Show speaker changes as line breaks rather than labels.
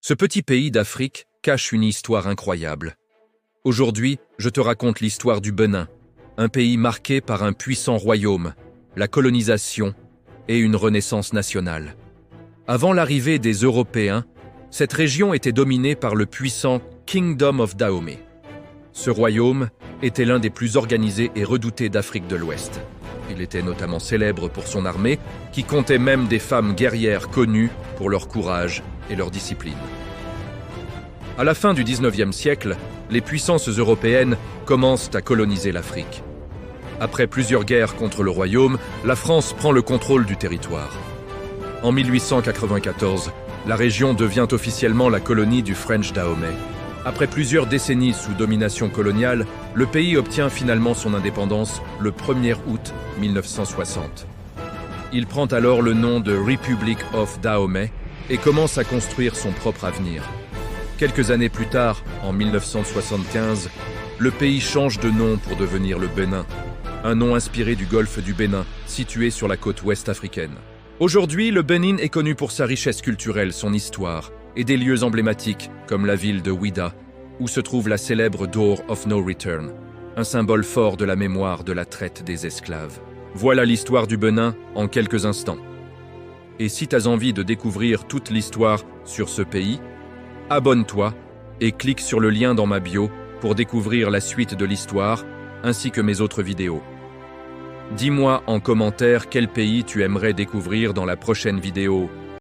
Ce petit pays d'Afrique cache une histoire incroyable. Aujourd'hui, je te raconte l'histoire du Bénin, un pays marqué par un puissant royaume, la colonisation et une renaissance nationale. Avant l'arrivée des Européens, cette région était dominée par le puissant Kingdom of Dahomey. Ce royaume était l'un des plus organisés et redoutés d'Afrique de l'Ouest. Il était notamment célèbre pour son armée, qui comptait même des femmes guerrières connues pour leur courage et leur discipline. À la fin du XIXe siècle, les puissances européennes commencent à coloniser l'Afrique. Après plusieurs guerres contre le royaume, la France prend le contrôle du territoire. En 1894, la région devient officiellement la colonie du French Dahomey. Après plusieurs décennies sous domination coloniale, le pays obtient finalement son indépendance le 1er août 1960. Il prend alors le nom de Republic of Dahomey et commence à construire son propre avenir. Quelques années plus tard, en 1975, le pays change de nom pour devenir le Bénin, un nom inspiré du golfe du Bénin, situé sur la côte ouest africaine. Aujourd'hui, le Bénin est connu pour sa richesse culturelle, son histoire, et des lieux emblématiques comme la ville de Ouidah, où se trouve la célèbre Door of No Return, un symbole fort de la mémoire de la traite des esclaves. Voilà l'histoire du Bénin en quelques instants. Et si tu as envie de découvrir toute l'histoire sur ce pays, abonne-toi et clique sur le lien dans ma bio pour découvrir la suite de l'histoire ainsi que mes autres vidéos. Dis-moi en commentaire quel pays tu aimerais découvrir dans la prochaine vidéo.